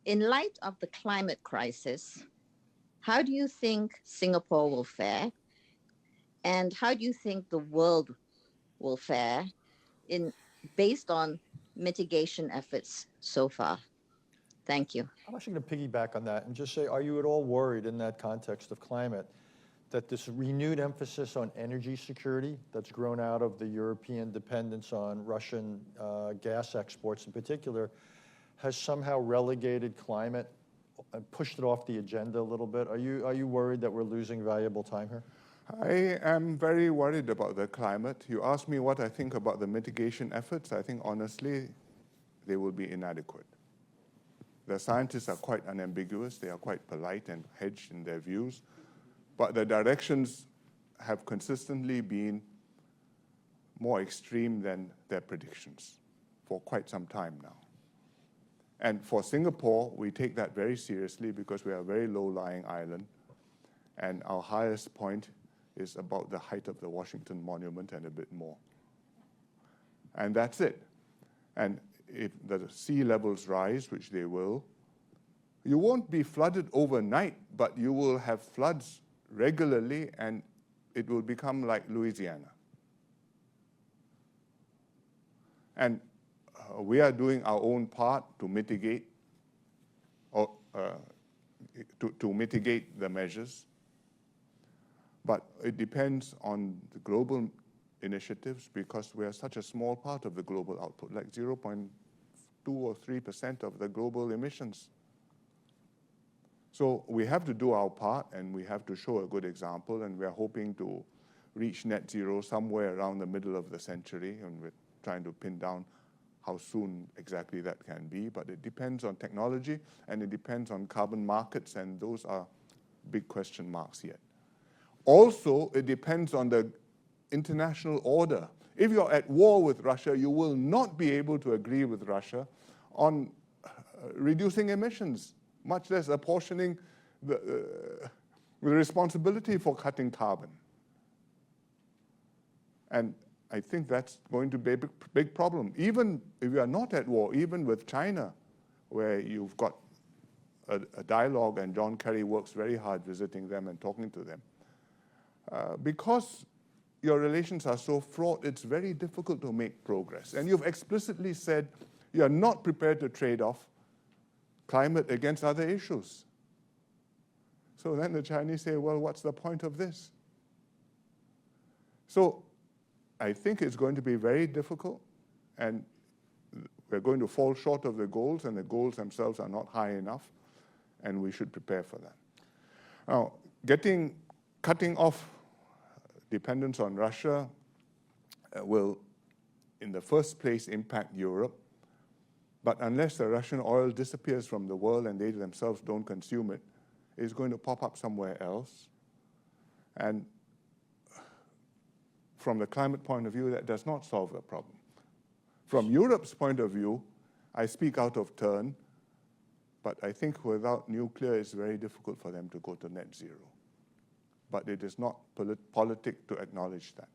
In light of the climate crisis, how do you think Singapore will fare? And how do you think the world will fare in based on mitigation efforts so far? Thank you. I'm actually going to piggyback on that and just say, are you at all worried in that context of climate that this renewed emphasis on energy security that's grown out of the European dependence on Russian gas exports in particular has somehow relegated climate and pushed it off the agenda a little bit? Are you worried that we're losing valuable time here? I am very worried about the climate. You ask me what I think about the mitigation efforts. I think, honestly, they will be inadequate. The scientists are quite unambiguous. They are quite polite and hedged in their views. But the directions have consistently been more extreme than their predictions for quite some time now. And for Singapore, we take that very seriously because we are a very low-lying island. And our highest point is about the height of the Washington Monument and a bit more. And that's it. And if the sea levels rise, which they will, you won't be flooded overnight, but you will have floods regularly, and it will become like Louisiana. And we are doing our own part to mitigate, or to mitigate the measures. But it depends on the global initiatives because we are such a small part of the global output, like 0.2 or 3% of the global emissions. So we have to do our part and we have to show a good example, and we are hoping to reach net zero somewhere around the middle of the century, and we're trying to pin down how soon exactly that can be. But it depends on technology and it depends on carbon markets, and those are big question marks yet. Also, it depends on the international order. If you're at war with Russia, you will not be able to agree with Russia on reducing emissions, much less apportioning the responsibility for cutting carbon. And I think that's going to be a big problem. Even if you are not at war, even with China, where you've got a dialogue, and John Kerry works very hard visiting them and talking to them. Because your relations are so fraught, it's very difficult to make progress. And you've explicitly said you are not prepared to trade off climate against other issues. So then the Chinese say, well, what's the point of this? So I think it's going to be very difficult, and we're going to fall short of the goals, and the goals themselves are not high enough, and we should prepare for that. Now, cutting off dependence on Russia will, in the first place, impact Europe. But unless the Russian oil disappears from the world and they themselves don't consume it, it's going to pop up somewhere else. And from the climate point of view, that does not solve the problem. From Europe's point of view, I speak out of turn, but I think without nuclear, it's very difficult for them to go to net zero. But it is not politic to acknowledge that.